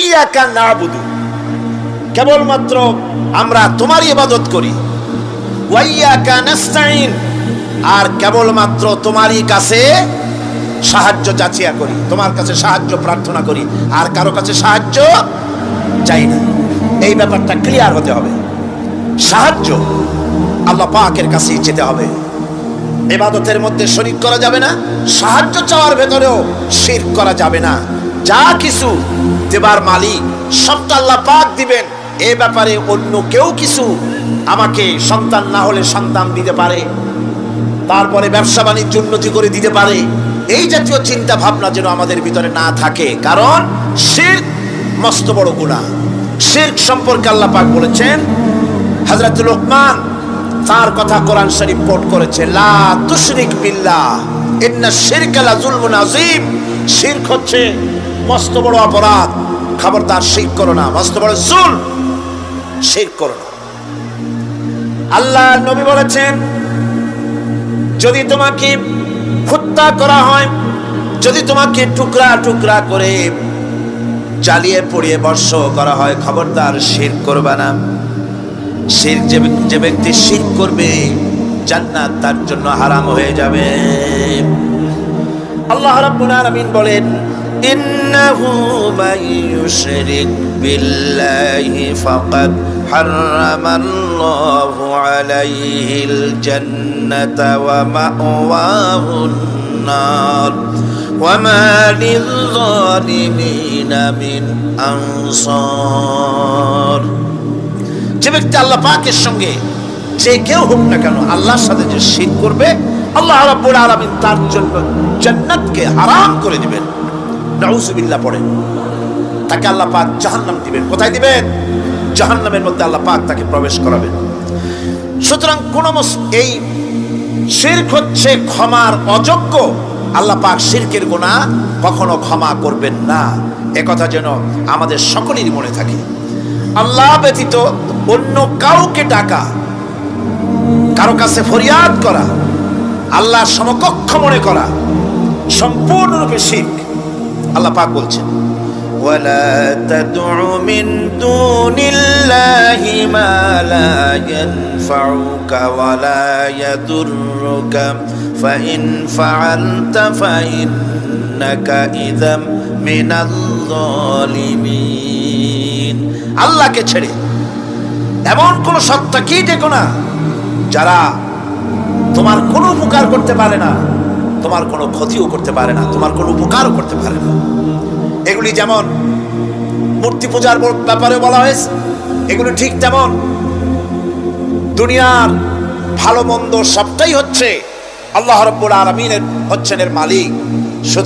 ইয়াকা নাবুদু, কেবলমাত্র আমরা তোমারই ইবাদত করি। ওয়া ইয়াকা নাস্তাইন, আর কেবলমাত্র তোমারই কাছে সাহায্য যাচিয়া করি, তোমার কাছে সাহায্য প্রার্থনা করি, আর কারো কাছে সাহায্য চাই না। এই ব্যাপারটা ক্লিয়ার হতে হবে। সাহায্য আল্লাহ পাকের কাছেই চেতে হবে। ইবাদতের মধ্যে শরীক করা যাবে না, সাহায্য চাওয়ার ভেতরেও শিরক করা যাবে না। যা কিছু দেবার মালিক সবটা আল্লাহ পাক দিবেন। এ ব্যাপারে অন্য কেউ কিছু আমাকে সন্তান না হলে সন্তান দিতে পারে, তারপরে ব্যবসা বাণিজ্য উন্নতি করে দিতে পারে, এই জাতীয় চিন্তা ভাবনা যেন আমাদের ভিতরে না থাকে। কারণ শিরক মস্ত বড় গুনাহ। শিরক সম্পর্কে আল্লাহ পাক বলেছেন, হযরত লোকমান তার কথা কোরআন শরীফ কোট করেছে, লা তুশরিক বিল্লাহ ইন্নাশ শিরকা লাযুলমুন আযীম। শিরক হচ্ছে মস্ত বড় অপরাধ, খবরদার শিরক করো না, মস্ত বড় জুলম, শিরক করো না। আল্লাহ নবী বলেছেন, যদি তোমাকে হত্যা করা হয়, যদি তোমাকে টুকরা টুকরা করে জ্বালিয়ে পুড়িয়ে ভস্ম করা হয়, খবরদার শিরক করবে না। শিরক যে ব্যক্তি শিরক করবে, জান্নাত তার জন্য হারাম হয়ে যাবে। আল্লাহ রাব্বুল আলামিন বলেন, ইন্নাহু মান ইউশরিক বিল্লাহি ফাকাদ হারামাল্লাহু আলাইহিল জান্নাতা ওয়া মাওয়াহুন নার ওয়া মা লিয-যালিমিনা মিন আনসার। যে ব্যক্তি আল্লাহ পাকের সঙ্গে যে কেউ হোক না কেন, আল্লাহর সাথে যে শিরক করবে, আল্লাহ রাব্বুল আলামিন তার জন্য জান্নাতকে হারাম করে দিবেন। নাউযুবিল্লাহ পড়েন। তাকে আল্লাহ পাক জাহান্নাম দিবেন। কোথায় দিবেন? জাহান্নামের মধ্যে আল্লাহ পাক তাকে প্রবেশ করাবেন। সুতরাং কোন এই শিরক হচ্ছে ক্ষমার অযোগ্য। আল্লাহ পাক শিরকের গুনাহ কখনো ক্ষমা করবেন না, একথা যেন আমাদের সকলেরই মনে থাকে। আল্লাহ ব্যতীত অন্য কাউকে ডাকা, কারো কাছে ফরিয়াদ করা, আল্লাহর সমকক্ষ মনে করা সম্পূর্ণরূপে শিরক। আল্লাহ পাক বলছেন, ওয়ালা তাদউ মিন দুনিল্লাহি মা লা ইয়ানফাউকা ওয়ালা ইয়াদুররুকা ফাইন ফাআলতা ফাইন্নাকা ইযাম মিনাল যালিমিন। আল্লাহকে ছেড়ে এমন কোন সত্তাকেই ডেকো না যারা তোমার কোনো উপকার করতে পারে না, তোমার কোনো ক্ষতিও করতে পারে না, তোমার কোনো উপকারও করতে পারে না। এগুলি যেমন মূর্তি পূজার ব্যাপারে বলা হয়েছে, এগুলি ঠিক তেমন দুনিয়ার ভালো মন্দ সবটাই হচ্ছে আল্লাহ রাব্বুল আলামিনের হচ্ছেন এর মালিক। সুতরাং